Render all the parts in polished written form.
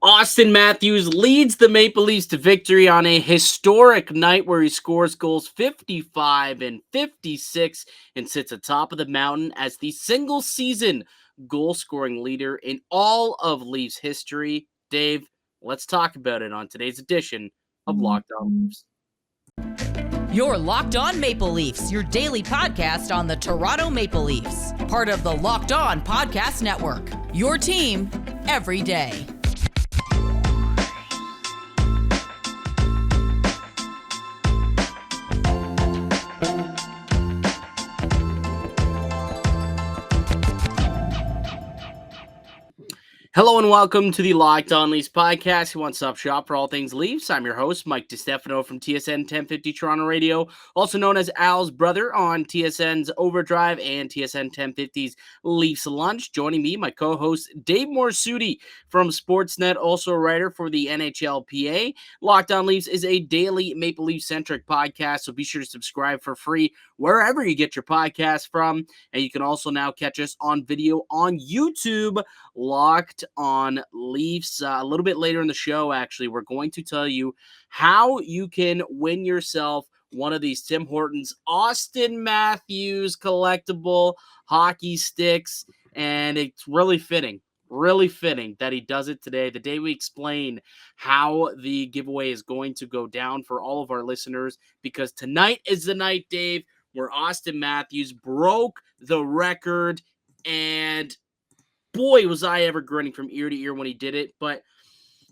Auston Matthews leads the Maple Leafs to victory on a historic night where he scores goals 55 and 56 and sits atop of the mountain as the single season goal scoring leader in all of Leafs history. Dave, let's talk about it on today's edition of Locked On Leafs. You're Locked On Maple Leafs, your daily podcast on the Toronto Maple Leafs, part of the Locked On Podcast Network. Your team every day. Hello and welcome to the Locked On Leafs podcast, your one-stop shop for all things Leafs. I'm your host, Mike DiStefano from TSN 1050 Toronto Radio, also known as Al's brother on TSN's Overdrive and TSN 1050's Leafs Lunch. Joining me, my co-host, Dave Morassutti from Sportsnet, also a writer for the NHLPA. Locked On Leafs is a daily Maple Leaf-centric podcast, so be sure to subscribe for free wherever you get your podcast from. And you can also now catch us on video on YouTube, Locked On Leafs. A little bit later in the show, actually, we're going to tell you how you can win yourself one of these Tim Hortons Auston Matthews collectible hockey sticks, and it's really fitting that he does it today, the day we explain how the giveaway is going to go down for all of our listeners, because tonight is the night, Dave, where Auston Matthews broke the record, and boy, was I ever grinning from ear to ear when he did it. But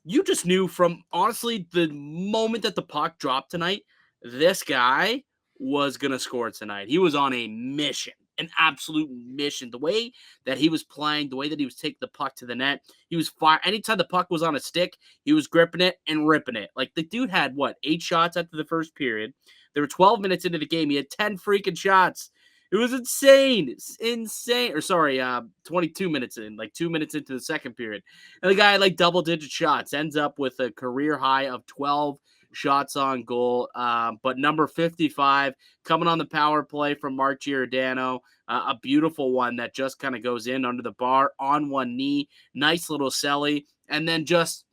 you just knew from, honestly, the moment that the puck dropped tonight, this guy was going to score tonight. He was on a mission, an absolute mission. The way that he was playing, the way that he was taking the puck to the net, he was fire. Anytime the puck was on a stick, he was gripping it and ripping it. Like, the dude had, 8 shots after the first period. There were 12 minutes into the game. He had 10 freaking shots. It was insane. It's insane. Or sorry, 22 minutes in, 2 minutes into the second period. And the guy had double-digit shots, ends up with a career high of 12 shots on goal. But number 55 coming on the power play from Mark Giordano, a beautiful one that just kind of goes in under the bar on one knee. Nice little celly. And then just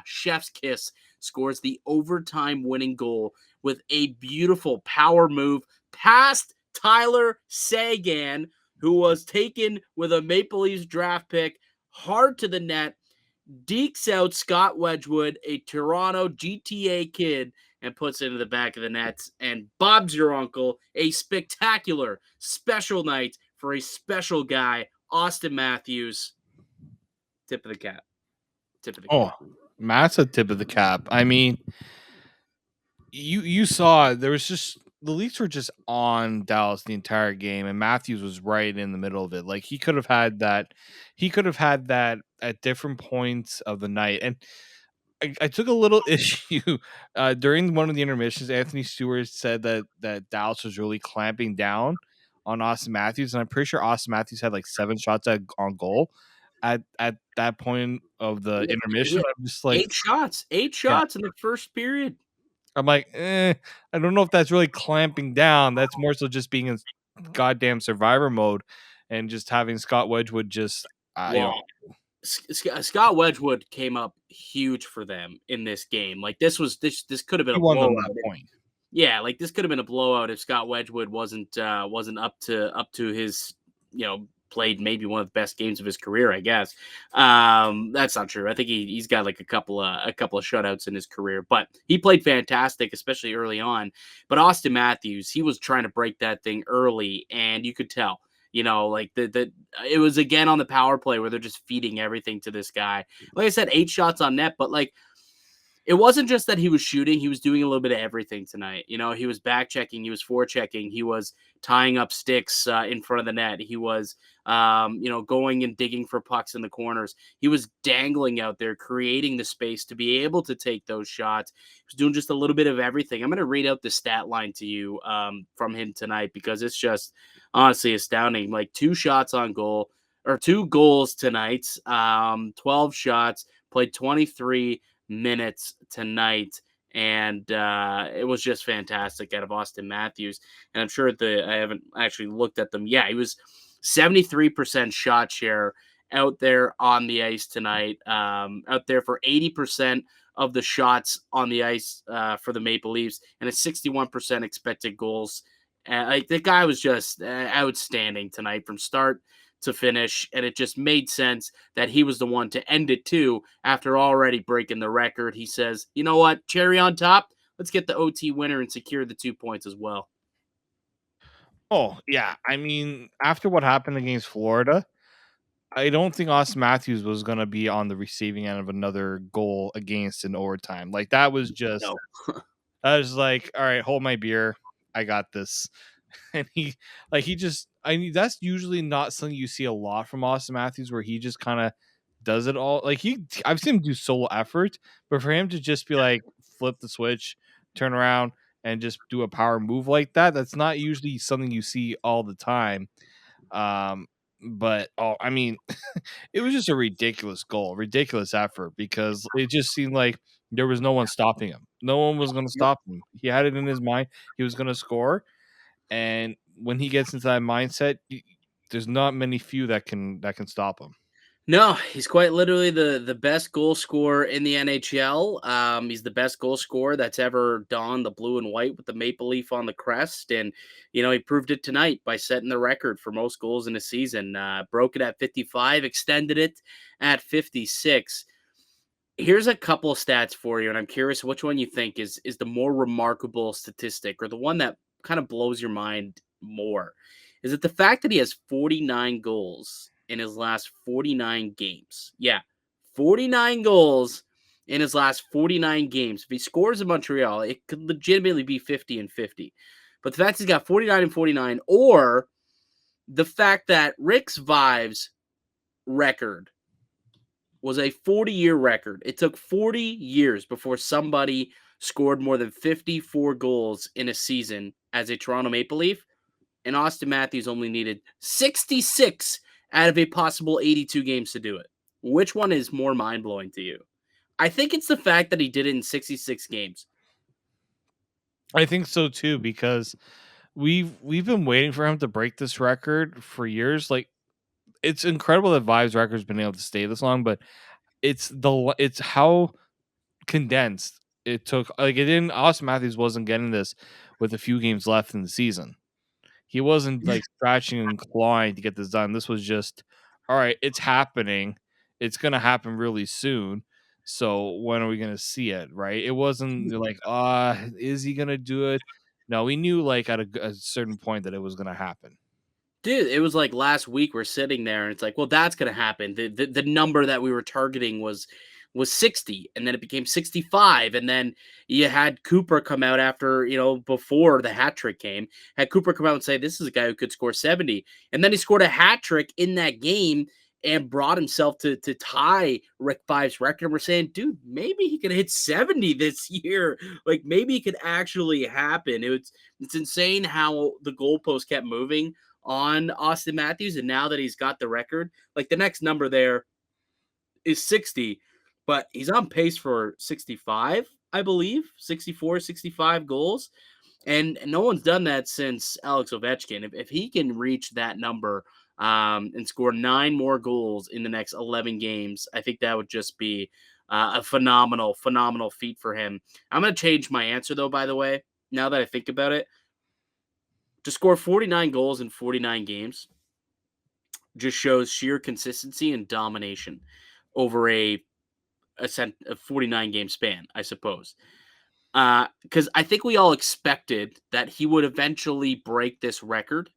chef's kiss, scores the overtime winning goal with a beautiful power move past Tyler Seguin, who was taken with a Maple Leafs draft pick, hard to the net, dekes out Scott Wedgwood, a Toronto GTA kid, and puts it into the back of the nets. And Bob's your uncle, a spectacular special night for a special guy, Auston Matthews. Tip of the cap. Tip of the cap. Massive tip of the cap. I mean, you saw there was just the Leafs were just on Dallas the entire game, and Matthews was right in the middle of it. Like he could have had that at different points of the night. And I took a little issue during one of the intermissions. Anthony Stewart said that Dallas was really clamping down on Auston Matthews, and I'm pretty sure Auston Matthews had 7 shots on goal at that point of the intermission. I'm just like 8 shots in the first period. I'm like, I don't know if that's really clamping down. That's more so just being in goddamn survivor mode and just having Scott Wedgwood just, Scott Wedgwood came up huge for them in this game. This could have been a blowout. Point. Yeah, this could have been a blowout if Scott Wedgwood wasn't up to his, played maybe one of the best games of his career, I guess. That's not true. I think he's got a couple of shutouts in his career, but he played fantastic, especially early on. But Auston Matthews, he was trying to break that thing early, and you could tell. It was again on the power play where they're just feeding everything to this guy. Like I said, 8 shots on net, but it wasn't just that he was shooting. He was doing a little bit of everything tonight. He was back checking. He was forechecking. He was tying up sticks in front of the net. He was, going and digging for pucks in the corners. He was dangling out there, creating the space to be able to take those shots. He was doing just a little bit of everything. I'm going to read out the stat line to you from him tonight because it's just honestly astounding. 2 shots on goal, or 2 goals tonight, 12 shots, played 23 minutes tonight, and it was just fantastic out of Auston Matthews. And I'm sure I haven't actually looked at them. Yeah, he was 73% shot share out there on the ice tonight. Out there for 80% of the shots on the ice for the Maple Leafs and a 61% expected goals. Like the guy was just outstanding tonight from start to finish, and it just made sense that he was the one to end it too after already breaking the record. He says, "You know what? Cherry on top. Let's get the OT winner and secure the 2 points as well." Oh, yeah. I mean, after what happened against Florida, I don't think Auston Matthews was gonna be on the receiving end of another goal against in overtime. Like that was just No. I was like, all right, hold my beer. I got this. And he just I mean that's usually not something you see a lot from Auston Matthews where he just kind of does it all. Like I've seen him do solo effort, but for him to just be like flip the switch, turn around and just do a power move like that, that's not usually something you see all the time. Um but I mean, it was just a ridiculous goal, ridiculous effort because it just seemed like there was no one stopping him. No one was going to Yep. stop him. He had it in his mind he was going to score, and when he gets into that mindset, there's not many few that can stop him. No, he's quite literally the best goal scorer in the NHL. He's the best goal scorer that's ever donned the blue and white with the maple leaf on the crest, and he proved it tonight by setting the record for most goals in a season. Broke it at 55, extended it at 56. Here's a couple of stats for you, and I'm curious which one you think is the more remarkable statistic or the one that kind of blows your mind more. Is it the fact that he has 49 goals in his last 49 games? Yeah, 49 goals in his last 49 games. If he scores in Montreal, it could legitimately be 50 and 50. But the fact he's got 49 and 49, or the fact that Rick's Vives record was a 40-year record. It took 40 years before somebody scored more than 54 goals in a season as a Toronto Maple Leaf, and Auston Matthews only needed 66 out of a possible 82 games to do it. Which one is more mind-blowing to you? I think it's the fact that he did it in 66 games. I think so too because we've been waiting for him to break this record for years. Like it's incredible that Vive's record's been able to stay this long, but it's how condensed it took. Like it didn't. Auston Matthews wasn't getting this with a few games left in the season. He wasn't like scratching and clawing to get this done. This was just, all right, it's happening. It's gonna happen really soon. So when are we gonna see it? Right? It wasn't like, is he gonna do it? No, we knew like at a certain point that it was gonna happen. Dude, it was like last week we're sitting there and it's like, well, that's gonna happen. The number that we were targeting was 60, and then it became 65, and then you had Cooper come out after, before the hat trick came, had Cooper come out and say, this is a guy who could score 70. And then he scored a hat trick in that game and brought himself to tie Rick Five's record. And we're saying, dude, maybe he could hit 70 this year. Like maybe it could actually happen. It's insane how the goalpost kept moving on Auston Matthews, and now that he's got the record, like the next number there is 60, but he's on pace for 65, I believe, 64, 65 goals. And no one's done that since Alex Ovechkin. If he can reach that number and score 9 more goals in the next 11 games, I think that would just be a phenomenal, phenomenal feat for him. I'm going to change my answer, though, by the way, now that I think about it. To score 49 goals in 49 games just shows sheer consistency and domination over a 49 game span, I suppose. Because I think we all expected that he would eventually break this record.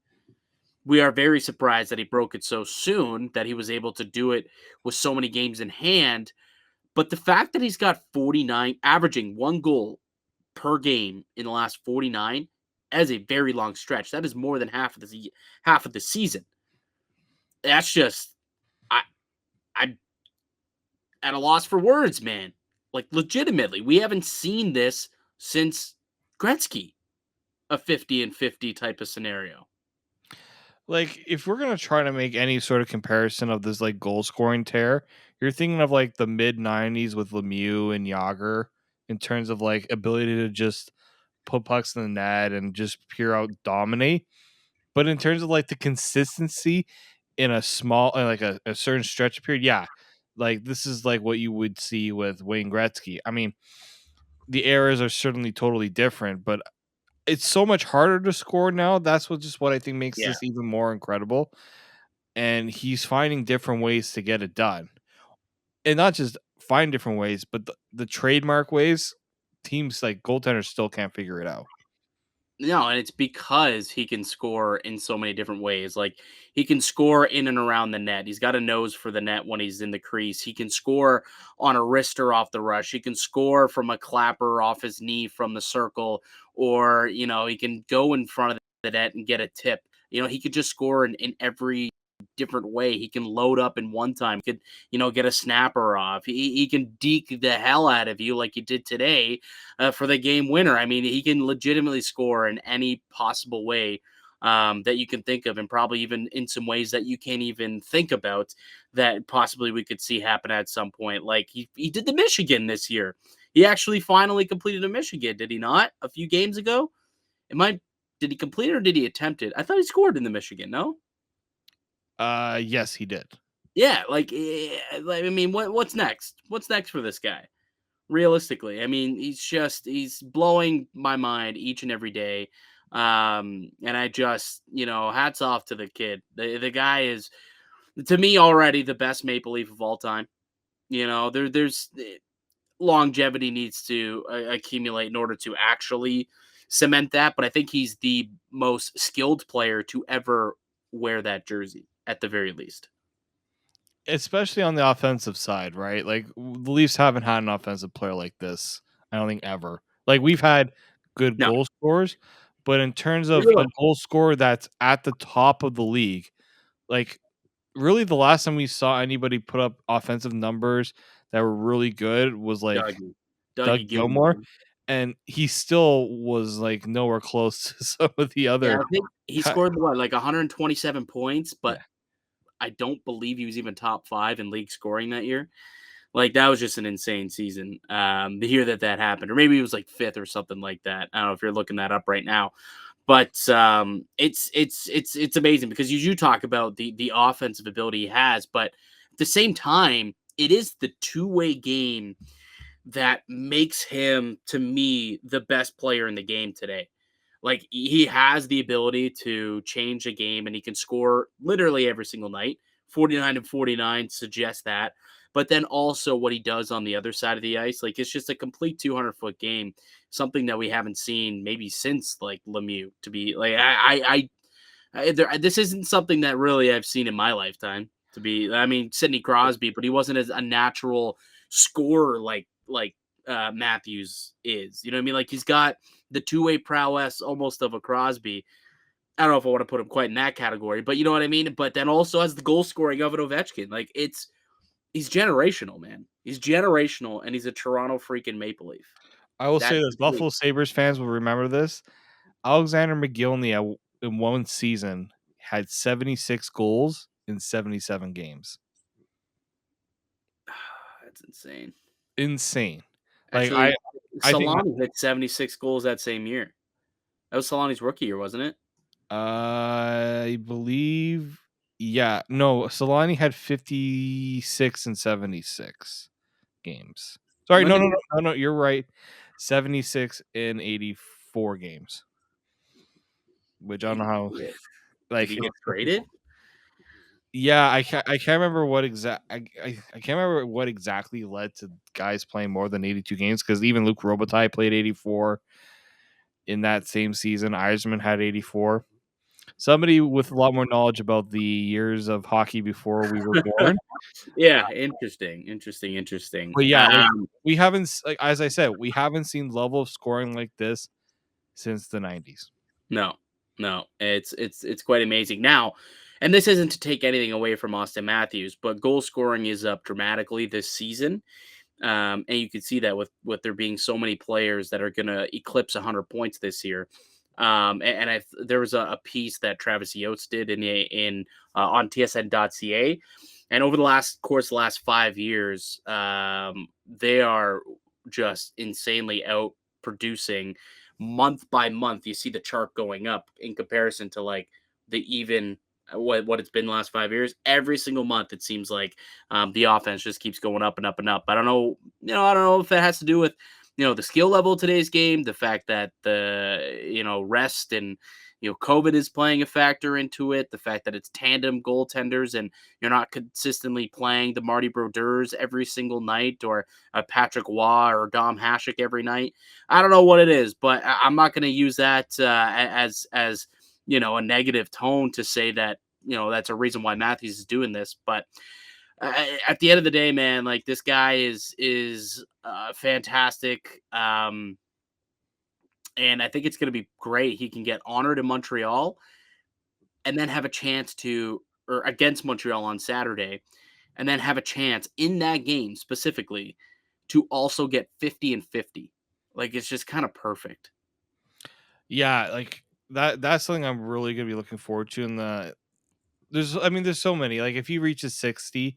We are very surprised that he broke it so soon, that he was able to do it with so many games in hand. But the fact that he's got 49, averaging 1 goal per game in the last 49, as a very long stretch. That is more than half of the season. That's just I'm at a loss for words, man. Like legitimately, we haven't seen this since Gretzky, a 50 and 50 type of scenario. Like if we're gonna try to make any sort of comparison of this like goal scoring tear, you're thinking of like the mid '90s with Lemieux and Yager in terms of like ability to just put pucks in the net and just pure out dominate. But in terms of like the consistency, in a small, like a certain stretch period, yeah, like this is like what you would see with Wayne Gretzky. I mean, the eras are certainly totally different, but it's so much harder to score now. That's what I think makes Yeah. this even more incredible. And he's finding different ways to get it done, and not just find different ways, but the trademark ways. Teams like goaltenders still can't figure it out. No, and it's because he can score in so many different ways. Like he can score in and around the net. He's got a nose for the net when he's in the crease. He can score on a wrister off the rush. He can score from a clapper off his knee from the circle, or he can go in front of the net and get a tip. He could just score in every different way. He can load up in one time. He could, get a snapper off. He can deke the hell out of you like he did today for the game winner. I mean, he can legitimately score in any possible way that you can think of, and probably even in some ways that you can't even think about that possibly we could see happen at some point. Like he did the Michigan this year. He actually finally completed a Michigan, did he not? A few games ago? Did he complete it or did he attempt it? I thought he scored in the Michigan, no? Yes, he did. Yeah, I mean, what's next? What's next for this guy? Realistically, I mean, he's blowing my mind each and every day. And I just, hats off to the kid. The guy is, to me, already the best Maple Leaf of all time. There's longevity needs to accumulate in order to actually cement that, but I think he's the most skilled player to ever wear that jersey at the very least. Especially on the offensive side, right? Like the Leafs haven't had an offensive player like this. I don't think ever. Like we've had good No, goal scorers, but in terms of a really, goal scorer that's at the top of the league, like really the last time we saw anybody put up offensive numbers that were really good was like Doug Dougie Gilmore, Gilmore. and he still was like nowhere close to some of the Yeah, other. I think he scored what, like 127 points, but Yeah. I don't believe he was even top 5 in league scoring that year. Like that was just an insane season. The year that happened, or maybe it was like 5th or something like that. I don't know if you're looking that up right now, but it's amazing because you talk about the offensive ability he has, but at the same time, it is the two-way game that makes him, to me, the best player in the game today. Like he has the ability to change a game and he can score literally every single night. 49 and 49 suggests that. But then also what he does on the other side of the ice, like it's just a complete 200-foot game, something that we haven't seen maybe since like Lemieux. To be like, this isn't something that really I've seen in my lifetime. To be, I mean, Sidney Crosby, but he wasn't as a natural scorer like Matthews is. You know what I mean? Like he's got the two-way prowess almost of a Crosby. I don't know if I want to put him quite in that category, but you know what I mean? But then also has the goal scoring of an Ovechkin. Like he's generational, man. He's generational and he's a Toronto freaking Maple Leaf. I will say That's this: Buffalo Sabres fans will remember this. Alexander McGillney in one season had 76 goals in 77 games. that's insane. Insane. Like Actually, I think Solani hit 76 goals that same year. That was Solani's rookie year, wasn't it? I believe yeah, no, Solani had 56 and 76 games. Sorry, When no, did no, he, no, no, no, you're right. 76 in 84 games. Which I don't know how did like he get traded? yeah, I can't remember what I can't remember what exactly led to guys playing more than 82 games because even Luke Robitaille played 84 in that same season. Eisman had 84. Somebody with a lot more knowledge about the years of hockey before we were born. Yeah, interesting. But yeah, like we haven't like as I said, we haven't seen level of scoring like this since the 90s. No, no, it's quite amazing now. And this isn't to take anything away from Auston Matthews, but goal scoring is up dramatically this season. And you can see that with there being so many players that are going to eclipse 100 points this year. There was a piece that Travis Yost did in on TSN.ca, and over the last 5 years, they are just insanely out producing month by month. You see the chart going up in comparison to like the even what it's been the last 5 years. Every single month, it seems like the offense just keeps going up and up and up. I don't know, I don't know if that has to do with the skill level of today's game, the fact that the rest and COVID is playing a factor into it, the fact that it's tandem goaltenders and you're not consistently playing the Marty Brodeurs every single night or Patrick Waugh or Dom Hasek every night. I don't know what it is, but I'm not going to use that as a negative tone to say that that's a reason why Matthews is doing this. But at the end of the day, man, like this guy is fantastic. And I think it's going to be great. He can get honored in Montreal and then have a chance or against Montreal on Saturday, and then have a chance in that game specifically to also get 50 and 50. Like, it's just kind of perfect. Yeah, like that's something I'm really gonna be looking forward to. There's so many. Like if he reaches 60,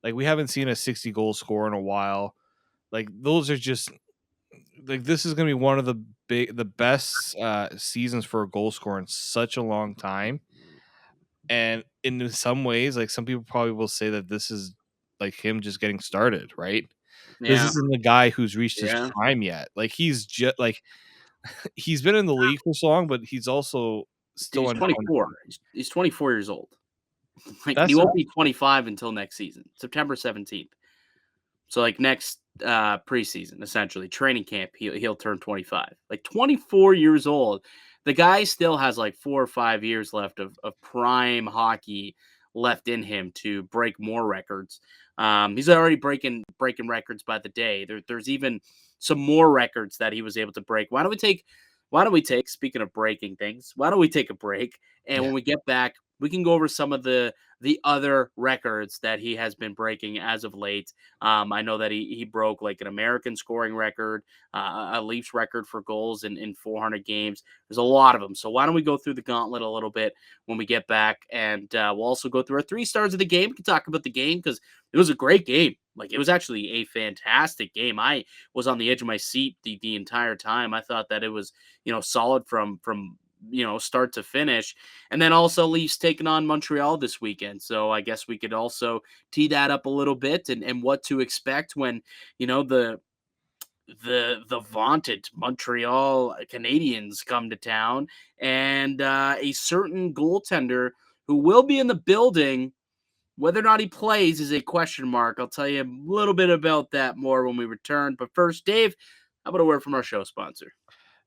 like we haven't seen a 60 goal score in a while. Like those are just like this is gonna be one of the best seasons for a goal scorer in such a long time. And in some ways, like some people probably will say that this is like him just getting started, right? This Yeah. isn't the guy who's reached his Yeah. prime yet. Like he's just like he's been in the league for so long, but he's also Dude, still he's under 24. 24. He's 24 years old. Like, he That's won't be 25 until next season, September 17th. So, like, next preseason, essentially, training camp, he'll turn 25. Like, 24 years old. The guy still has like 4 or 5 years left of prime hockey left in him to break more records. He's already breaking records by the day. There's even some more records that he was able to break. Why don't we take, speaking of breaking things, why don't we take a break? And yeah. when we get back, we can go over some of the other records that he has been breaking as of late. I know that he broke like an American scoring record, a Leafs record for goals in 400 games. There's a lot of them. So why don't we go through the gauntlet a little bit when we get back, and we'll also go through our 3 stars of the game. We can talk about the game because it was a great game. Like, it was actually a fantastic game. I was on the edge of my seat the entire time. I thought that it was solid from start to finish. And then also Leafs taking on Montreal this weekend. So I guess we could also tee that up a little bit and what to expect when, the vaunted Montreal Canadiens come to town, and a certain goaltender who will be in the building. Whether or not he plays is a question mark. I'll tell you a little bit about that more when we return. But first, Dave, how about a word from our show sponsor?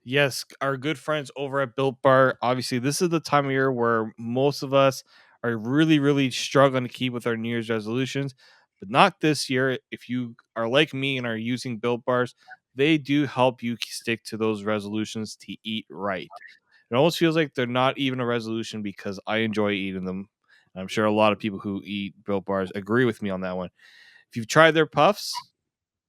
Yes, our good friends over at Built Bar. Obviously, this is the time of year where most of us are really, really struggling to keep with our New Year's resolutions, but not this year. If you are like me and are using Built Bars, they do help you stick to those resolutions to eat right. It almost feels like they're not even a resolution because I enjoy eating them. I'm sure a lot of people who eat Built Bars agree with me on that one. If you've tried their puffs,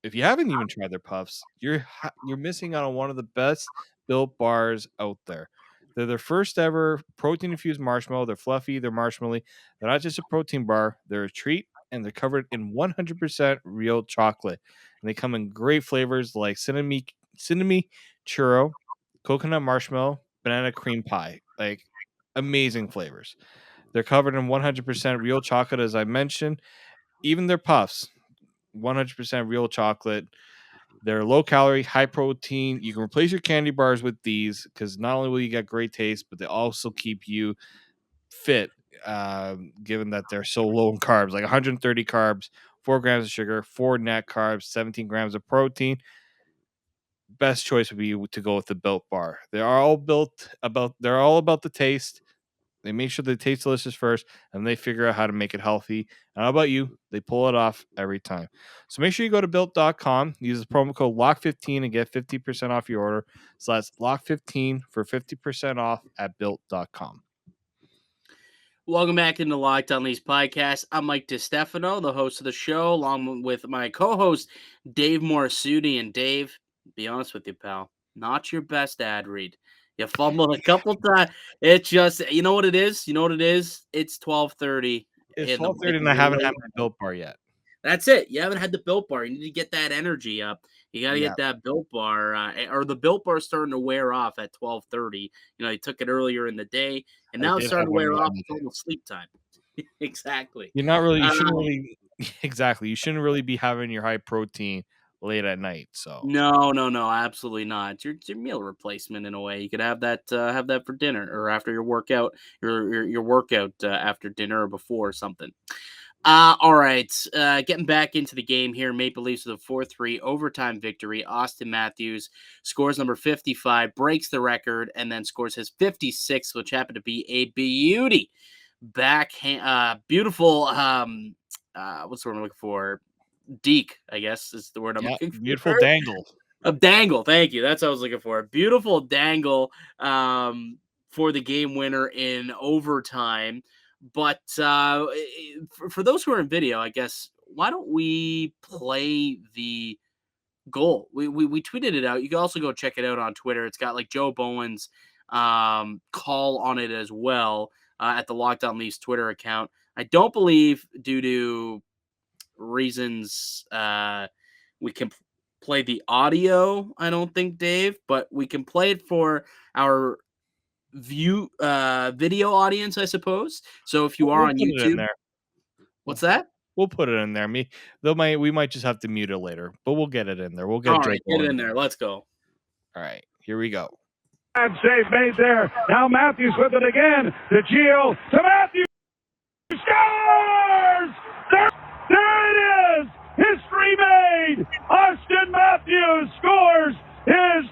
if you haven't even tried their puffs, you're missing out on one of the best built bars out there. They're their first ever protein infused marshmallow. They're fluffy, they're marshmallowy. They're not just a protein bar, they're a treat, and they're covered in 100% real chocolate. And they come in great flavors like cinnamon churro, coconut marshmallow, banana cream pie. Like amazing flavors. They're covered in 100% real chocolate, as I mentioned. Even their puffs, 100% real chocolate. They're low calorie, high protein. You can replace your candy bars with these because not only will you get great taste, but they also keep you fit, given that they're so low in carbs, like 130 carbs, 4 grams of sugar, 4 net carbs, 17 grams of protein. Best choice would be to go with the Built Bar. They're all about the taste. They make sure they taste delicious first, and they figure out how to make it healthy. And how about you? They pull it off every time. So make sure you go to built.com, use the promo code LOCK15 and get 50% off your order. So that's LOCK15 for 50% off at built.com. Welcome back into Locked On Leafs podcast. I'm Mike DiStefano, the host of the show, along with my co-host Dave Morassutti. And Dave, be honest with you, pal, not your best ad read. You fumbled a couple times. It just, you know what it is? You know what it is? It's 12:30 It's in the 12:30 and I late haven't had my Built Bar yet. That's it. You haven't had the Built Bar. You need to get that energy up. You got to Yeah, get that Built Bar, or the Built Bar starting to wear off at 12:30. You took it earlier in the day, and I now it's did starting have to one wear earlier off. in the It's day. almost sleep time. Exactly. You shouldn't Um, really exactly. You shouldn't really be having your high protein late at night. So no, absolutely not. It's your meal replacement in a way. You could have that for dinner or after your workout, your workout after dinner or before or something. All right. Getting back into the game here. Maple Leafs with a 4-3 overtime victory. Auston Matthews scores number 55, breaks the record, and then scores his 56th, which happened to be a beauty. Beautiful. What's the word I'm looking for? Deke, I guess is the word I'm yeah, looking beautiful for. dangle. A dangle. Thank you. That's what I was looking for. A beautiful dangle for the game winner in overtime. But for those who are in video, I guess, why don't we play the goal? We tweeted it out. You can also go check it out on Twitter. It's got like Joe Bowen's call on it as well at the Locked On Leafs Twitter account. I don't believe, due to reasons, we can play the audio. I don't think, Dave, but we can play it for our video audience, I suppose. So if you are We'll on put it in YouTube, there. what's that? We'll put it in there. We might just have to mute it later, but we'll get it in there. We'll get All Joe right, get it Bowen. in there. Let's go. All right, here we go. Bad save made there. Now Matthews with it again. To Gio. To Matthews. Scores! There it is! History made! Auston Matthews scores his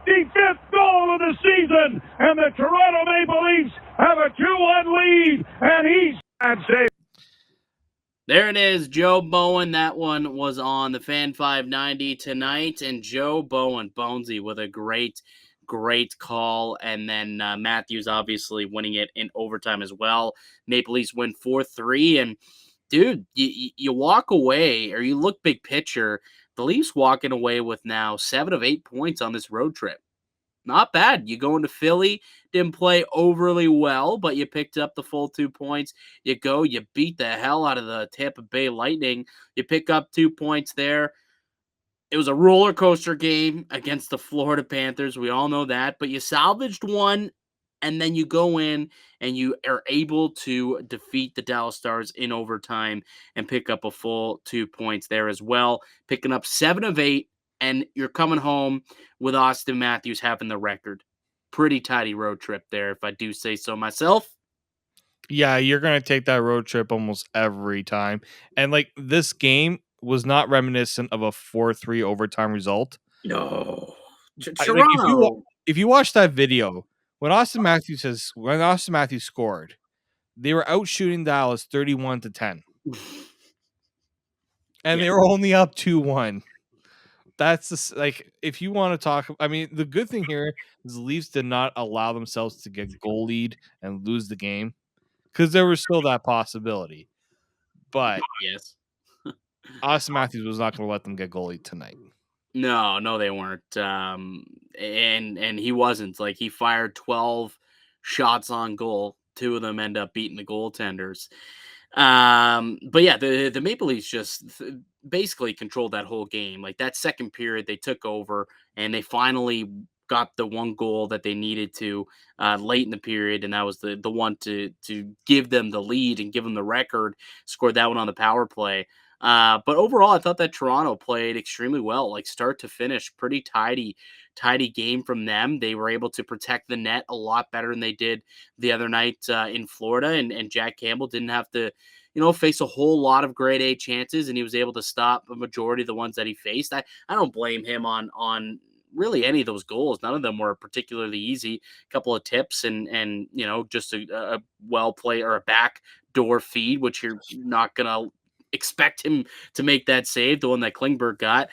55th goal of the season, and the Toronto Maple Leafs have a 2-1 lead, and he's bad save. There it is, Joe Bowen. That one was on the Fan 590 tonight, and Joe Bowen, Bonesy, with a great call. And then Matthews obviously winning it in overtime as well. Maple Leafs win 4-3. And, dude, you walk away, or you look big picture, the Leafs walking away with now 7 of 8 points on this road trip. Not bad. You go into Philly, didn't play overly well, but you picked up the full 2 points. You beat the hell out of the Tampa Bay Lightning. You pick up 2 points there. It was a roller coaster game against the Florida Panthers. We all know that, but you salvaged one, and then you go in and you are able to defeat the Dallas Stars in overtime and pick up a full 2 points there as well, picking up 7 of 8, and you're coming home with Auston Matthews having the record. Pretty tidy road trip there, if I do say so myself. Yeah, you're gonna take that road trip almost every time, and like this game was not reminiscent of a 4-3 overtime result. No. Like Toronto. if you watch that video when Auston Matthews scored, they were out shooting Dallas 31-10, and Yeah. they were only up 2-1. That's just, like, if you want to talk. I mean, the good thing here is the Leafs did not allow themselves to get goal lead and lose the game because there was still that possibility. But Yes. Auston Matthews was not going to let them get goal lead tonight. No, they weren't. And he wasn't. Like, he fired 12 shots on goal. 2 of them end up beating the goaltenders. But yeah, the Maple Leafs just basically controlled that whole game. Like, that second period, they took over and they finally got the one goal that they needed to late in the period, and that was the one to give them the lead and give them the record. Scored that one on the power play. But overall, I thought that Toronto played extremely well, like start to finish, pretty tidy game from them. They were able to protect the net a lot better than they did the other night in Florida, and Jack Campbell didn't have to, face a whole lot of grade A chances, and he was able to stop a majority of the ones that he faced. I don't blame him on really any of those goals. None of them were particularly easy. A couple of tips and just a well play or a back door feed, which you're not gonna expect him to make that save, the one that Klingberg got.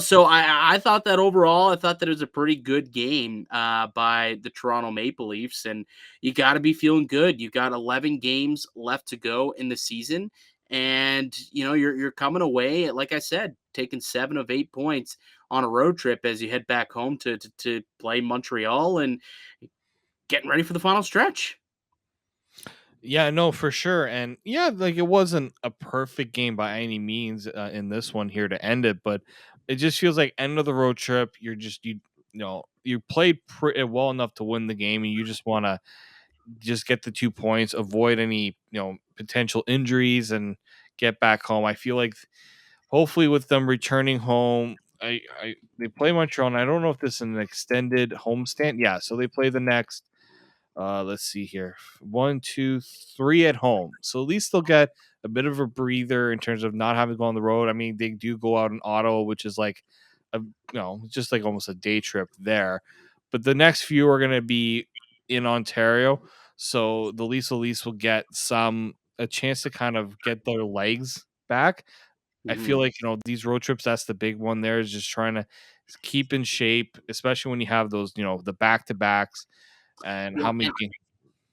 So I thought that overall, I thought that it was a pretty good game by the Toronto Maple Leafs, and you got to be feeling good. You got 11 games left to go in the season, and you're coming away, like I said, taking 7 of 8 points on a road trip as you head back home to play Montreal and getting ready for the final stretch. Yeah, no, for sure. And yeah, like it wasn't a perfect game by any means in this one here to end it, but it just feels like end of the road trip. You played pretty well enough to win the game, and you just want to just get the 2 points, avoid any potential injuries, and get back home. I feel like hopefully with them returning home, they play Montreal, and I don't know if this is an extended homestand. Yeah, so they play the next let's see here. 1, 2, 3 at home. So at least they'll get a bit of a breather in terms of not having to go on the road. I mean, they do go out in Ottawa, which is like just like almost a day trip there. But the next few are gonna be in Ontario. So the least will get a chance to kind of get their legs back. I feel Mhm. like, these road trips, that's the big one there, is just trying to keep in shape, especially when you have those, the back to backs and how Well, many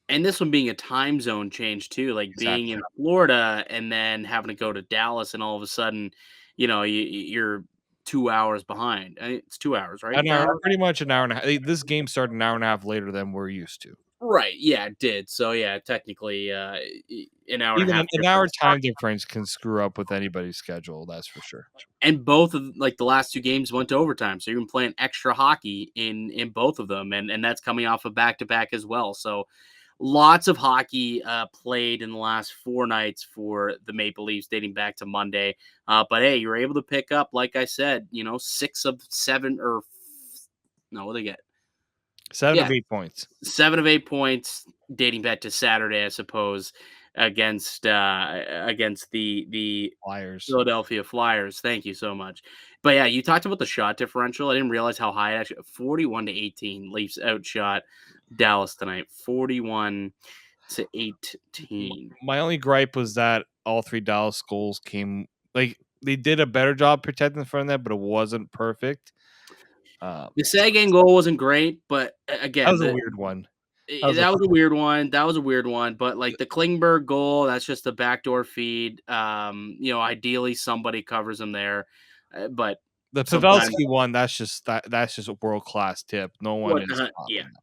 and this one being a time zone change too, like being exactly. in Florida and then having to go to Dallas, and all of a sudden, you're 2 hours behind. It's 2 hours, right? An hour, pretty much an hour and a half. This game started an hour and a half later than we're used to. Right. Yeah, it did. So yeah, technically, an hour and a Even half an hour difference. time difference can screw up with anybody's schedule, that's for sure. And both of like the last two games went to overtime, so you're gonna playing extra hockey in both of them, and that's coming off a back to back as well. So lots of hockey played in the last 4 nights for the Maple Leafs, dating back to Monday. But hey, you were able to pick up, like I said, 6 of 7, or no, what do they get? 7 Yeah, of 8 points. 7 of 8 points, dating back to Saturday, I suppose, against the Flyers. Philadelphia Flyers. Thank you so much. But yeah, you talked about the shot differential. I didn't realize how high it actually. 41-18, Leafs outshot Dallas tonight. 41-18. My only gripe was that all 3 Dallas goals came like, they did a better job protecting the front of that, but it wasn't perfect. The Sagan goal wasn't great, but That again, was a weird one. That was a that was a weird one. That was a weird one. But like the Klingberg goal, that's just a backdoor feed. Ideally somebody covers him there, but the sometimes Pavelski one, that's just a world-class tip. No one what the is heck? Yeah, stopping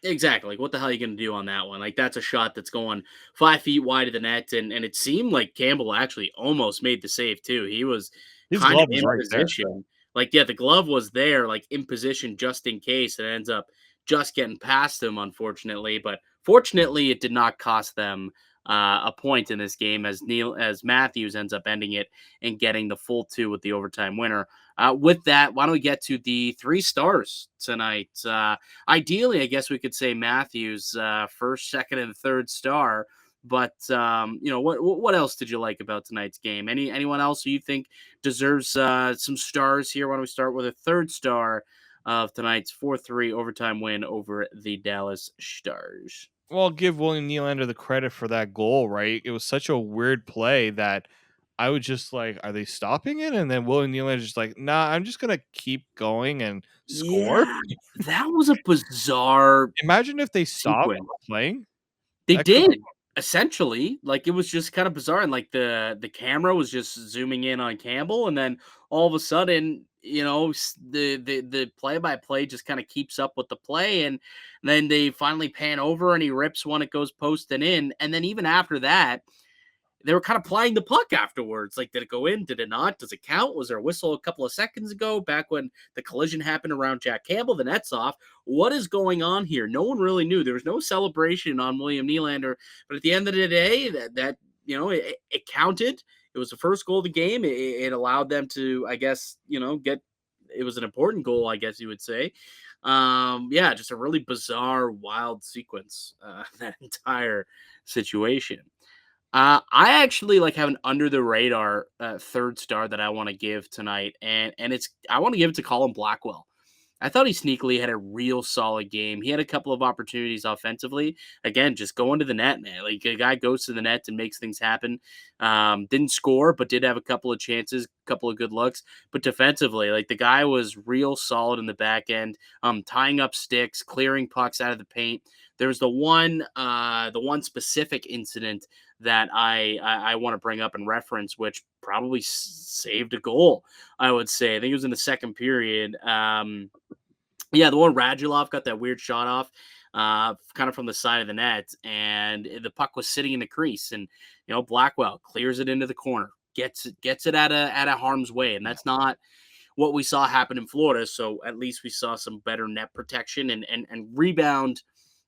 that. exactly. Like, what the hell are you going to do on that one? Like, that's a shot that's going 5 feet wide of the net, and it seemed like Campbell actually almost made the save too. He was His kind of glove was in right there. position. Like, yeah, the glove was there, like in position just in case. It ends up just getting past him, unfortunately. But fortunately, it did not cost them a point in this game, as Matthews ends up ending it and getting the full 2 with the overtime winner. With that, why don't we get to the 3 stars tonight? Ideally, I guess we could say Matthews, first, second, and third star. But what else did you like about tonight's game? Anyone else who you think deserves some stars here? Why don't we start with a third star of tonight's 4-3 overtime win over the Dallas Stars? Well, give William Nylander the credit for that goal, right? It was such a weird play that I was just like, "Are they stopping it?" And then William Nylander's just like, "Nah, I'm just gonna keep going and score." Yeah, that was a bizarre Imagine if they stopped sequence. playing. They That could did, essentially. Like, it was just kind of bizarre, and, like, the camera was just zooming in on Campbell, and then all of a sudden, the play-by-play just kinda keeps up with the play, and then they finally pan over, and he rips one, it goes posting in, and then even after that, they were kind of playing the puck afterwards. Like, did it go in? Did it not? Does it count? Was there a whistle a couple of seconds ago, back when the collision happened around Jack Campbell? The net's off. What is going on here? No one really knew. There was no celebration on William Nylander, but at the end of the day, it counted. It was the first goal of the game. It allowed them to, I guess, get. It was an important goal, I guess you would say. Yeah, just a really bizarre, wild sequence. That entire situation. I actually like have an under the radar third star that I want to give tonight, and I want to give it to Colin Blackwell. I thought he sneakily had a real solid game. He had a couple of opportunities offensively. Again, just going to the net, man. Like, a guy goes to the net and makes things happen. Didn't score, but did have a couple of chances, a couple of good looks. But defensively, like, the guy was real solid in the back end, tying up sticks, clearing pucks out of the paint. There's the one specific incident that I want to bring up and reference, which probably saved a goal, I would say. I think it was in the second period. Yeah, the one Radulov got that weird shot off. kind of from the side of the net, and the puck was sitting in the crease, and Blackwell clears it into the corner, gets it out of harm's way, and that's not what we saw happen in Florida. So at least we saw some better net protection and rebound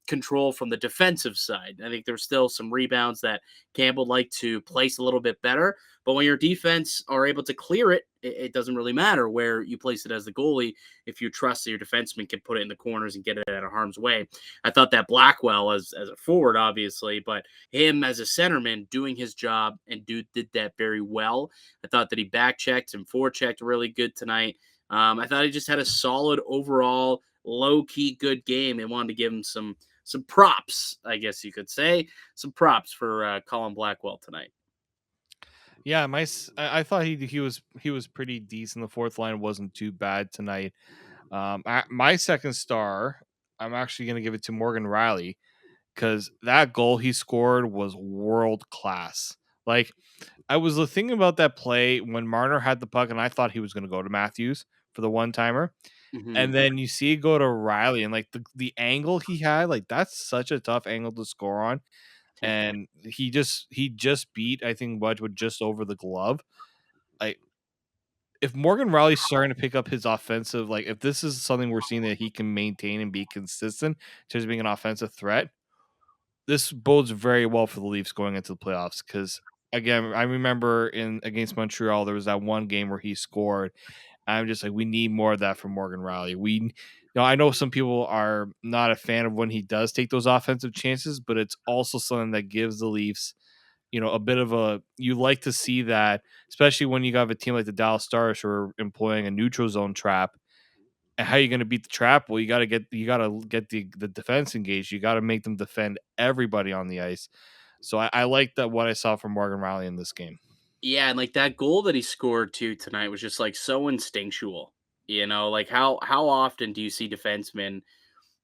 control from the defensive side. I think there's still some rebounds that Campbell liked to place a little bit better. But when your defense are able to clear it, it doesn't really matter where you place it as the goalie if you trust that your defenseman can put it in the corners and get it out of harm's way. I thought that Blackwell as a forward, obviously, but him as a centerman doing his job and did that very well. I thought that he back checked and forechecked really good tonight. I thought he just had a solid overall, low key good game. They wanted to give him some props, I guess you could say, some props for Colin Blackwell tonight. Yeah, I thought he was pretty decent. The fourth line wasn't too bad tonight. My second star, I'm actually going to give it to Morgan Riley, because that goal he scored was world class. Like, I was thinking about that play when Marner had the puck, and I thought he was going to go to Matthews for the one timer. And then you see it go to Riley, and like the angle he had, like that's such a tough angle to score on. And he just beat, I think, Wedgwood just over the glove. Like, if Morgan Riley's starting to pick up his offensive, like if this is something we're seeing that he can maintain and be consistent in terms of being an offensive threat, this bodes very well for the Leafs going into the playoffs. Because again, I remember against Montreal, there was that one game where he scored. I'm just like, we need more of that from Morgan Riley. I know some people are not a fan of when he does take those offensive chances, but it's also something that gives the Leafs, a bit of you like to see that, especially when you have a team like the Dallas Stars who are employing a neutral zone trap. And how are you going to beat the trap? Well, you got to get the defense engaged. You got to make them defend everybody on the ice. So I like that what I saw from Morgan Riley in this game. Yeah, and like that goal that he scored too tonight was just like so instinctual. Like how often do you see defensemen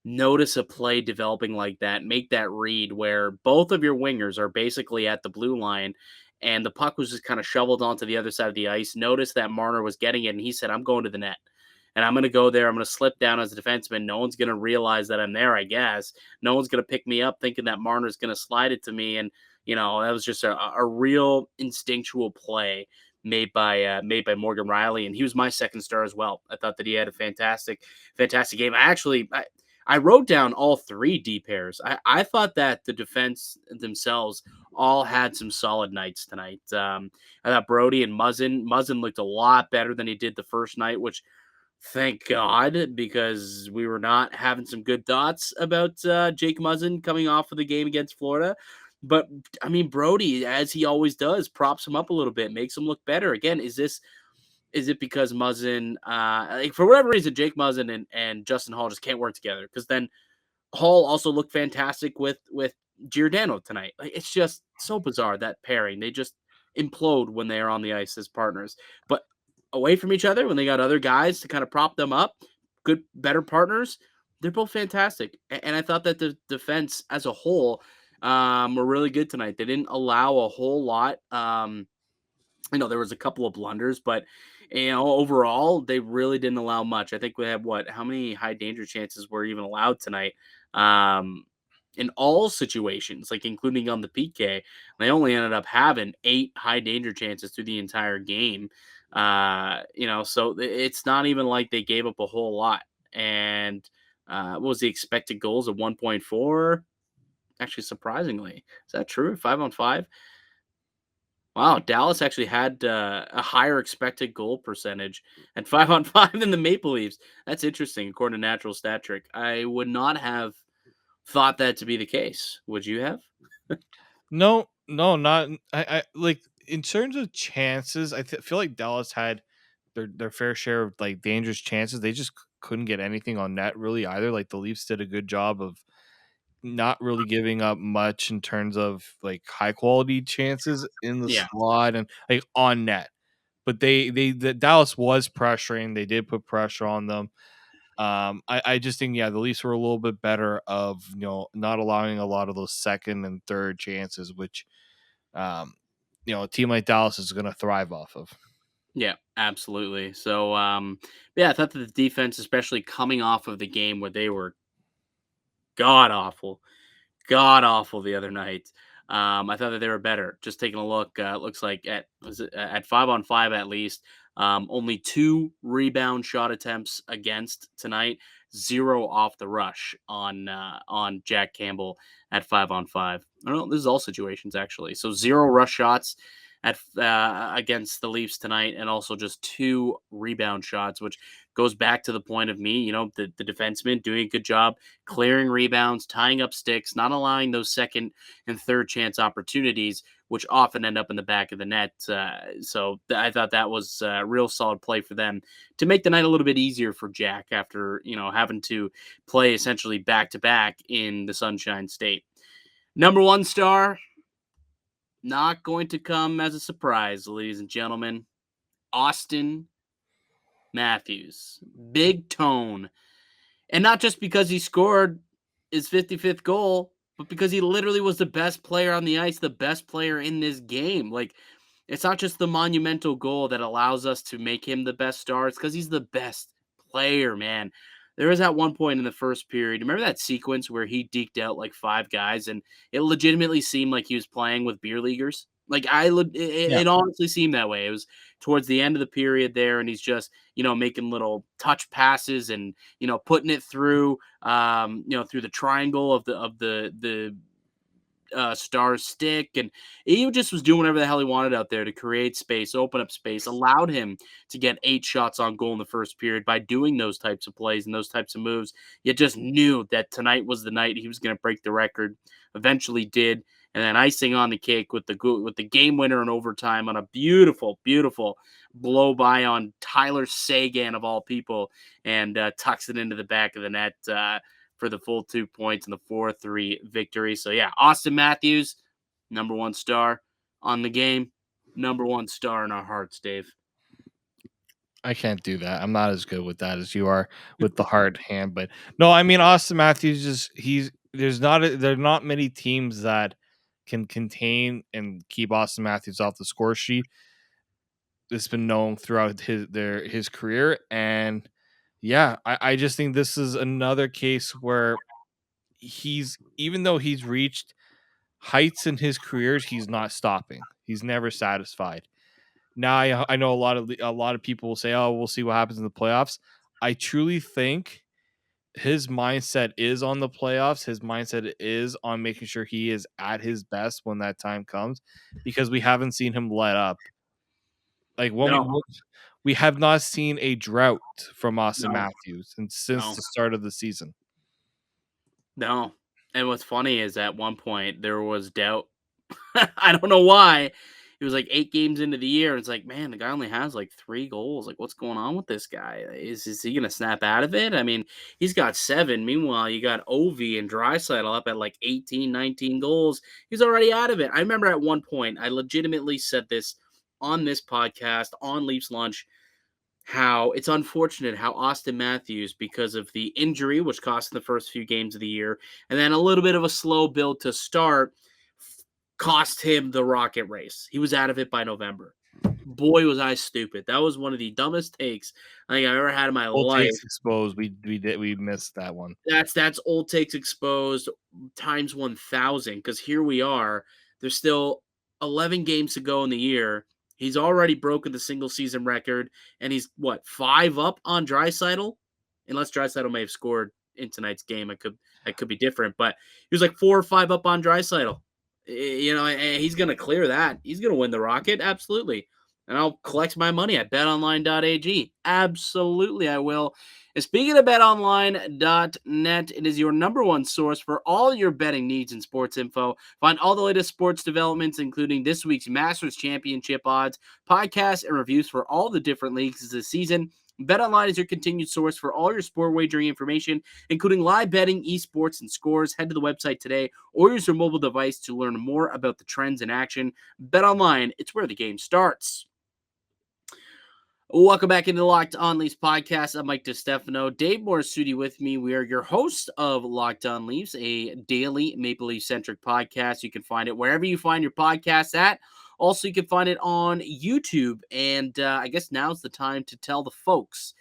notice a play developing like that, make that read where both of your wingers are basically at the blue line and the puck was just kind of shoveled onto the other side of the ice. Notice that Marner was getting it and he said, I'm going to the net. And I'm going to go there. I'm going to slip down as a defenseman. No one's going to realize that I'm there, I guess. No one's going to pick me up thinking that Marner's going to slide it to me. And, that was just a real instinctual play made by Morgan Riley. And he was my second star as well. I thought that he had a fantastic game. I wrote down all three D pairs. I thought that the defense themselves all had some solid nights tonight. I thought Brody and Muzzin looked a lot better than he did the first night, which thank God, because we were not having some good thoughts about Jake Muzzin coming off of the game against Florida. But I mean, Brody, as he always does, props him up a little bit, makes him look better. Again, is it because Muzzin, like for whatever reason, Jake Muzzin and Justin Hall just can't work together? Because then Hall also looked fantastic with Giordano tonight. Like, it's just so bizarre, that pairing. They just implode when they are on the ice as partners. But away from each other, when they got other guys to kind of prop them up, better partners, they're both fantastic. And I thought that the defense as a whole were really good tonight. They didn't allow a whole lot. There was a couple of blunders, but overall, they really didn't allow much. I think we had how many high danger chances were even allowed tonight? In all situations, like including on the PK, they only ended up having 8 high danger chances through the entire game. So it's not even like they gave up a whole lot. And what was the expected goals of 1.4? Actually, surprisingly, is that true? 5-on-5. Wow, Dallas actually had a higher expected goal percentage at 5-on-5 than the Maple Leafs. That's interesting, according to Natural Stat Trick. I would not have thought that to be the case. Would you have? No, not. I like, in terms of chances, feel like Dallas had their fair share of like dangerous chances. They just couldn't get anything on net really either. Like the Leafs did a good job of not really giving up much in terms of like high quality chances in the Yeah. slot and like on net. But the Dallas was pressuring. They did put pressure on them. I just think, the Leafs were a little bit better of, not allowing a lot of those second and third chances, which, a team like Dallas is going to thrive off of. Yeah, absolutely. So, I thought that the defense, especially coming off of the game where they were god awful the other night. I thought that they were better. Just taking a look, looks like at 5-on-5 at least. Only 2 rebound shot attempts against tonight. 0 off the rush on Jack Campbell at 5-on-5. I don't know. This is all situations actually. So 0 rush shots at against the Leafs tonight, and also just 2 rebound shots, which goes back to the point of me, the defenseman doing a good job clearing rebounds, tying up sticks, not allowing those second and third chance opportunities, which often end up in the back of the net. I thought that was a real solid play for them to make the night a little bit easier for Jack after, having to play essentially back to back in the Sunshine State. Number 1 star, not going to come as a surprise, ladies and gentlemen. Auston Matthews. Big tone. And not just because he scored his 55th goal, but because he literally was the best player on the ice, the best player in this game. Like, it's not just the monumental goal that allows us to make him the best star. It's because he's the best player, man. There was at one point in the first period, remember that sequence where he deked out like 5 guys, and it legitimately seemed like he was playing with beer leaguers? Like, it honestly seemed that way. It was towards the end of the period there, and he's just, making little touch passes and, putting it through, through the triangle of the Star's stick, and he just was doing whatever the hell he wanted out there to create space, open up space, allowed him to get 8 shots on goal in the first period by doing those types of plays and those types of moves. You just knew that tonight was the night he was going to break the record. Eventually did, and then icing on the cake with the game winner in overtime on a beautiful blow by on Tyler Seguin of all people, and tucks it into the back of the net for the full 2 points and the 4-3 victory. So yeah, Auston Matthews, number 1 star on the game, number 1 star in our hearts, Dave. I can't do that. I'm not as good with that as you are with the hard hand. But no, I mean Auston Matthews there are not many teams that can contain and keep Auston Matthews off the score sheet. It's been known throughout his career, and yeah, I just think this is another case where even though he's reached heights in his career, he's not stopping. He's never satisfied. Now I know a lot of people will say, "Oh, we'll see what happens in the playoffs." I truly think his mindset is on the playoffs. His mindset is on making sure he is at his best when that time comes, because we haven't seen him let up. Like we have not seen a drought from Auston Matthews since the start of the season. No. And what's funny is at one point there was doubt. I don't know why. It was like 8 games into the year. It's like, man, the guy only has like 3 goals. Like, what's going on with this guy? Is he going to snap out of it? I mean, he's got 7. Meanwhile, you got Ovi and Draisaitl up at like 18, 19 goals. He's already out of it. I remember at one point, I legitimately said this on this podcast, on Leafs Lunch, how it's unfortunate how Auston Matthews, because of the injury, which cost him the first few games of the year, and then a little bit of a slow build to start, cost him the Rocket race. He was out of it by November. Boy, was I stupid. That was one of the dumbest takes I think I've ever had in my life. Takes exposed. We missed that one. That's old takes exposed times 1,000, because here we are. There's still 11 games to go in the year. He's already broken the single season record, and he's 5 up on Draisaitl? Unless Draisaitl may have scored in tonight's game. It could be different, but he was like 4 or 5 up on Draisaitl. And he's going to clear that. He's going to win the Rocket, absolutely. And I'll collect my money at betonline.ag. Absolutely, I will. And speaking of betonline.net, it is your number 1 source for all your betting needs and sports info. Find all the latest sports developments, including this week's Masters Championship odds, podcasts, and reviews for all the different leagues this season. BetOnline is your continued source for all your sport wagering information, including live betting, esports, and scores. Head to the website today or use your mobile device to learn more about the trends in action. BetOnline, it's where the game starts. Welcome back into the Locked On Leafs podcast. I'm Mike DiStefano. Dave Morassutti with me. We are your hosts of Locked On Leafs, a daily Maple Leaf-centric podcast. You can find it wherever you find your podcasts at. Also, you can find it on YouTube. And I guess now's the time to tell the folks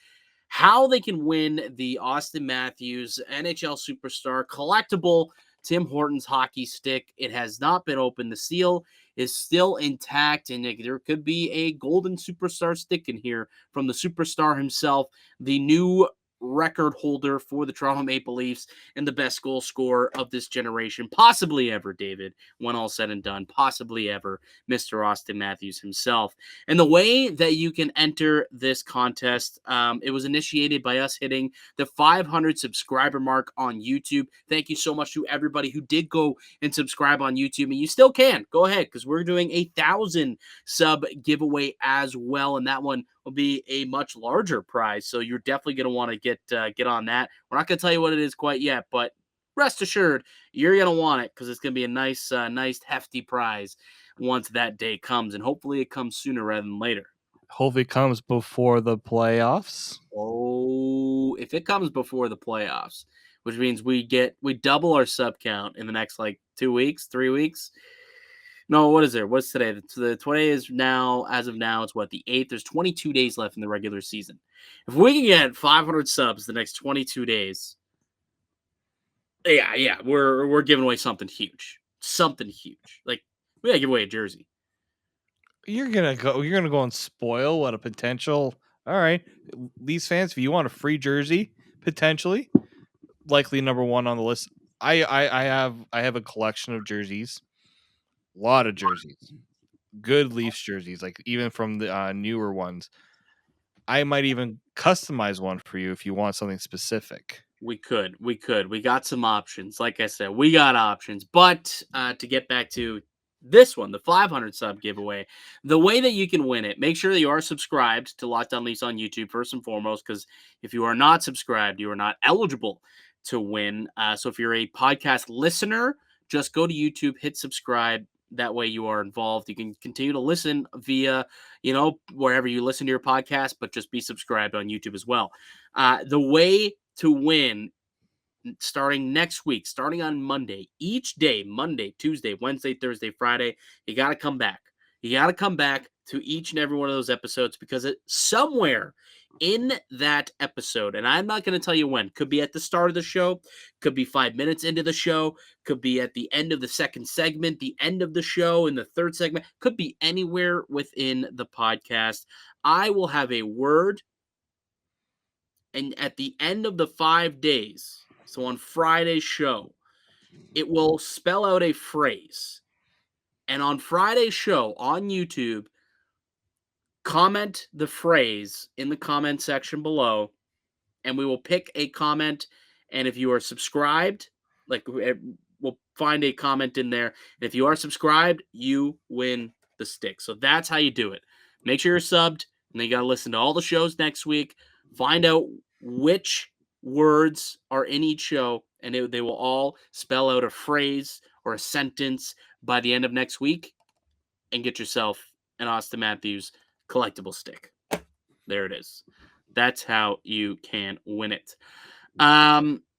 how they can win the Auston Matthews NHL Superstar collectible Tim Hortons hockey stick. It has not been opened. The seal is still intact, and there could be a golden superstar stick in here from the superstar himself, the new record holder for the Toronto Maple Leafs and the best goal scorer of this generation, possibly ever, David, when all said and done, possibly ever, Mr. Auston Matthews himself. And the way that you can enter this contest, it was initiated by us hitting the 500 subscriber mark on YouTube. Thank you so much to everybody who did go and subscribe on YouTube, and you still can. Go ahead, because we're doing a 1,000 sub giveaway as well, and that one will be a much larger prize. So you're definitely going to want to get on that. We're not going to tell you what it is quite yet, but rest assured, you're going to want it because it's going to be a nice hefty prize once that day comes, and hopefully it comes sooner rather than later. Hopefully it comes before the playoffs. Oh, if it comes before the playoffs, which means we double our sub count in the next 2 weeks, 3 weeks. No, what is there? What's today? The 20 is now, as of now, it's what, the 8th? There's 22 days left in the regular season. If we can get 500 subs the next 22 days, yeah, we're giving away something huge. Something huge. We gotta give away a jersey. You're gonna go and spoil what a potential. All right, Leafs fans, if you want a free jersey, potentially, likely number one on the list. I have a collection of jerseys, a lot of jerseys, good Leafs jerseys, even from the newer ones. I might even customize one for you if you want something specific. We could. We got some options. Like I said, we got options. But to get back to this one, the 500 sub giveaway, the way that you can win it, make sure that you are subscribed to Locked On Leafs on YouTube first and foremost, because if you are not subscribed, you are not eligible to win. So if you're a podcast listener, just go to YouTube, hit subscribe. That way you are involved. You can continue to listen via, wherever you listen to your podcast, but just be subscribed on YouTube as well. The way to win starting next week, starting on Monday, each day, Monday, Tuesday, Wednesday, Thursday, Friday, you got to come back. You got to come back to each and every one of those episodes because somewhere in that episode, and I'm not going to tell you when, could be at the start of the show, could be 5 minutes into the show, could be at the end of the second segment, the end of the show, in the third segment, could be anywhere within the podcast. I will have a word, and at the end of the 5 days, so on Friday's show, it will spell out a phrase. And on Friday's show on YouTube, comment the phrase in the comment section below, and we will pick a comment. And if you are subscribed, we'll find a comment in there. And if you are subscribed, you win the stick. So that's how you do it. Make sure you're subbed, and then you got to listen to all the shows next week. Find out which words are in each show, and they will all spell out a phrase or a sentence by the end of next week, and get yourself an Auston Matthews collectible stick. There it is. That's how you can win it.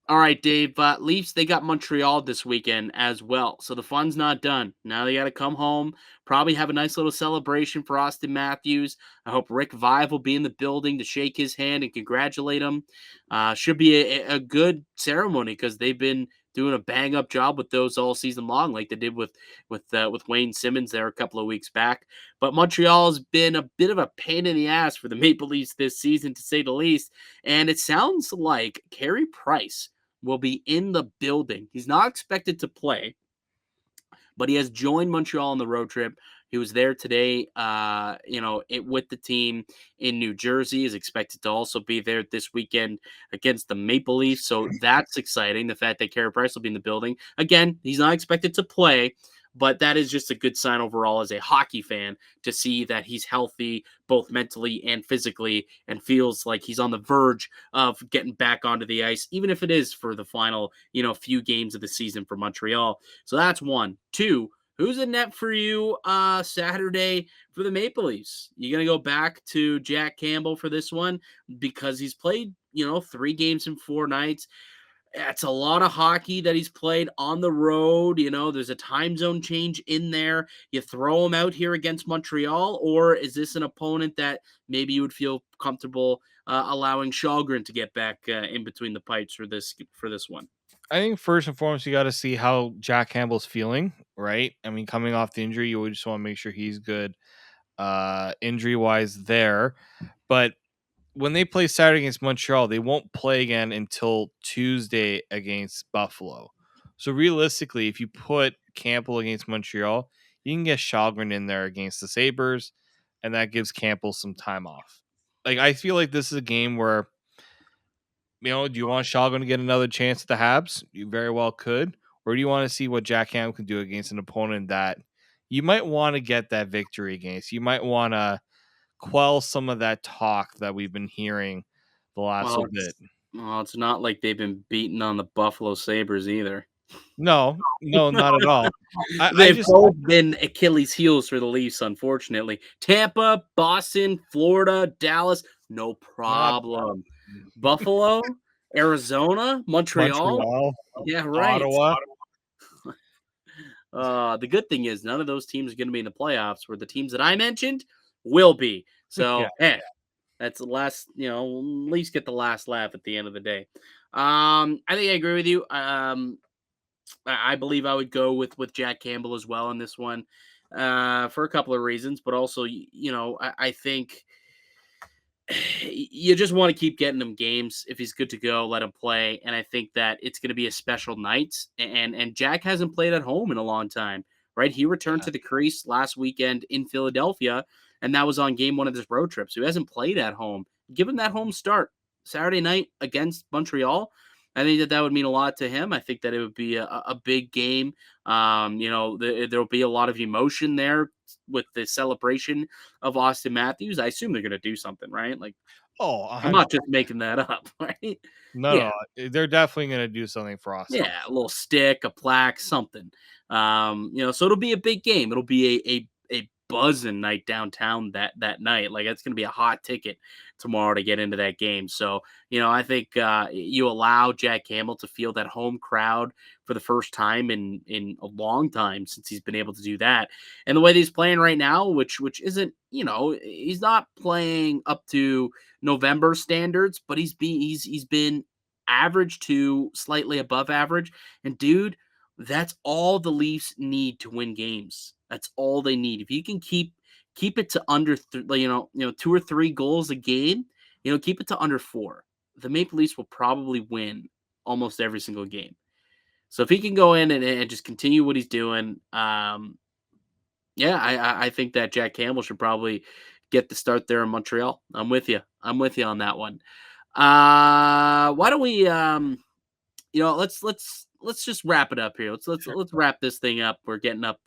All right, Dave. Leafs, they got Montreal this weekend as well. So the fun's not done. Now they got to come home, probably have a nice little celebration for Auston Matthews. I hope Rick Vive will be in the building to shake his hand and congratulate him. Should be a good ceremony because they've been doing a bang-up job with those all season long, like they did with Wayne Simmons there a couple of weeks back. But Montreal has been a bit of a pain in the ass for the Maple Leafs this season, to say the least. And it sounds like Carey Price will be in the building. He's not expected to play, but he has joined Montreal on the road trip. He was there today, with the team in New Jersey. Is expected to also be there this weekend against the Maple Leafs. So that's exciting. The fact that Carey Price will be in the building. Again, he's not expected to play, but that is just a good sign overall as a hockey fan to see that he's healthy, both mentally and physically, and feels like he's on the verge of getting back onto the ice, even if it is for the final, few games of the season for Montreal. So that's one. Two, who's in net for you Saturday for the Maple Leafs? You going to go back to Jack Campbell for this one because he's played, 3 games in 4 nights. It's a lot of hockey that he's played on the road. There's a time zone change in there. You throw him out here against Montreal, or is this an opponent that maybe you would feel comfortable allowing Shalgren to get back in between the pipes for this one? I think first and foremost, you got to see how Jack Campbell's feeling, right? I mean, coming off the injury, you just want to make sure he's good injury wise there. But when they play Saturday against Montreal, they won't play again until Tuesday against Buffalo. So realistically, if you put Campbell against Montreal, you can get Shalgren in there against the Sabres, and that gives Campbell some time off. Like, I feel like this is a game where, do you want Shalgren to get another chance at the Habs? You very well could. Or do you want to see what Jack Campbell can do against an opponent that you might want to get that victory against? You might want to quell some of that talk that we've been hearing the last Well, little bit. it's not like they've been beating on the Buffalo Sabres either. No, not at all. They've both been Achilles heels for the Leafs, unfortunately. Tampa, Boston, Florida, Dallas, no problem. Buffalo, Arizona, Montreal. Yeah, right. Ottawa. The good thing is none of those teams are going to be in the playoffs, where the teams that I mentioned will be. So, that's the last, Leafs get the last laugh at the end of the day. I think I agree with you. I believe I would go with Jack Campbell as well in this one for a couple of reasons, but also, I think you just want to keep getting him games. If he's good to go, let him play. And I think that it's going to be a special night. And Jack hasn't played at home in a long time, right? He returned to the crease last weekend in Philadelphia, and that was on game one of this road trip. So he hasn't played at home. Give him that home start Saturday night against Montreal. I think that would mean a lot to him. I think that it would be a big game. There'll be a lot of emotion there with the celebration of Auston Matthews. I assume they're going to do something, right? Like, I'm not just making that up, right? No, they're definitely going to do something for Auston. Yeah, a little stick, a plaque, something. So it'll be a big game. It'll be a buzzing night downtown that night. Like, it's going to be a hot ticket tomorrow to get into that game. So, I think you allow Jack Campbell to feel that home crowd for the first time in a long time since he's been able to do that. And the way that he's playing right now, which isn't, he's not playing up to November standards, but he's been average to slightly above average. And dude, that's all the Leafs need to win games. That's all they need. If you can keep it to under 2 or 3 goals a game, keep it to under 4. The Maple Leafs will probably win almost every single game. So if he can go in and just continue what he's doing, I think that Jack Campbell should probably get the start there in Montreal. I'm with you on that one. Why don't we let's just wrap it up here. Let's wrap this thing up. We're getting up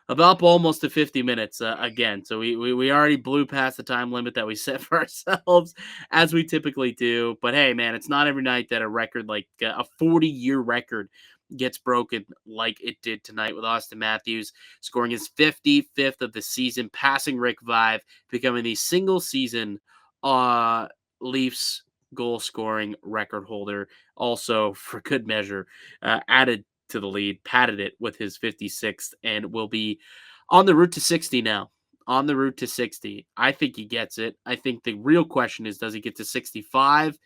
about almost to 50 minutes again. So we already blew past the time limit that we set for ourselves, as we typically do. But hey, man, it's not every night that a record like a 40-year record gets broken like it did tonight with Auston Matthews scoring his 55th of the season, passing Rick Vaive, becoming the single season Leafs goal scoring record holder. Also, for good measure, added to the lead, padded it with his 56th, and will be on the route to 60 now. On the route to 60. I think he gets it. I think the real question is, does he get to 65?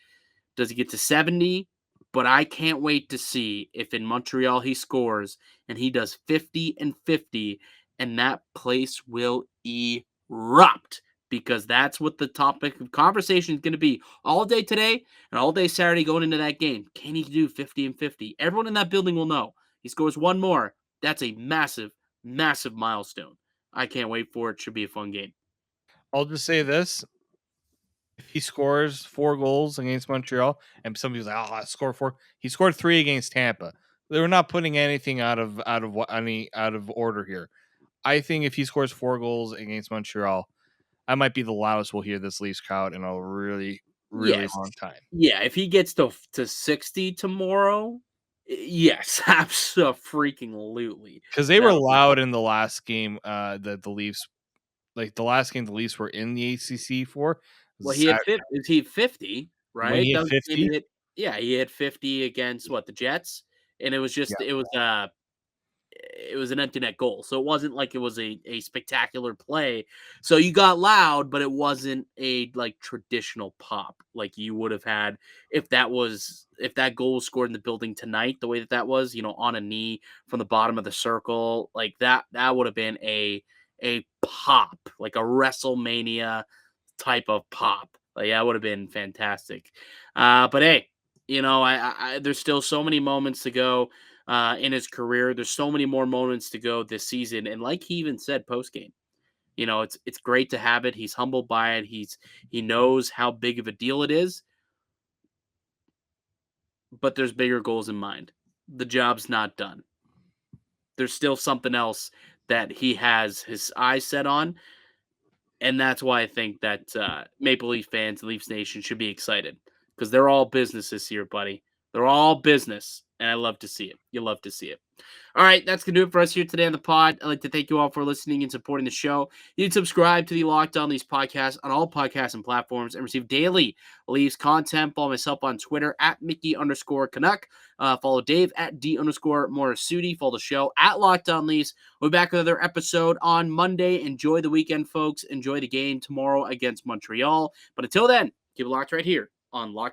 Does he get to 70? But I can't wait to see if in Montreal he scores and he does 50 and 50, and that place will erupt, because that's what the topic of conversation is going to be all day today and all day Saturday going into that game. Can he do 50 and 50? Everyone in that building will know. He scores one more. That's a massive, massive milestone. I can't wait for it. Should be a fun game. I'll just say this. If he scores 4 goals against Montreal, and somebody's like, "Oh, I scored 4," he scored 3 against Tampa. They were not putting anything out of order here. I think if he scores 4 goals against Montreal, I might be the loudest we'll hear this Leafs crowd in a really long time. Yeah, if he gets to 60 tomorrow, yes, absolutely. Because they were loud in the last game that the Leafs, like the last game the Leafs were in the ACC for. Well, he had 50, right? When he hit 50? Yeah, he hit 50 against the Jets, and it was just Yeah. it was an empty net goal. So it wasn't like it was a spectacular play. So you got loud, but it wasn't a like traditional pop like you would have had if that goal was scored in the building tonight, the way that was, on a knee from the bottom of the circle, like that would have been a pop, like a WrestleMania type of pop. Like that would have been fantastic. But hey, there's still so many moments to go in his career. There's so many more moments to go this season, and like he even said post game, it's great to have it. He's humbled by it. He knows how big of a deal it is, but there's bigger goals in mind. The job's not done. There's still something else that he has his eyes set on, and that's why I think that Maple Leaf fans, Leafs Nation, should be excited because they're all business this year, buddy. They're all business, and I love to see it. You love to see it. All right, that's going to do it for us here today on the pod. I'd like to thank you all for listening and supporting the show. You can subscribe to the Locked On Leafs podcast on all podcasts and platforms and receive daily Leafs content. Follow myself on Twitter at Mickey_Canuck. Follow Dave at D_Morassutti. Follow the show at Locked On Leafs. We'll be back with another episode on Monday. Enjoy the weekend, folks. Enjoy the game tomorrow against Montreal. But until then, keep it locked right here on Locked On.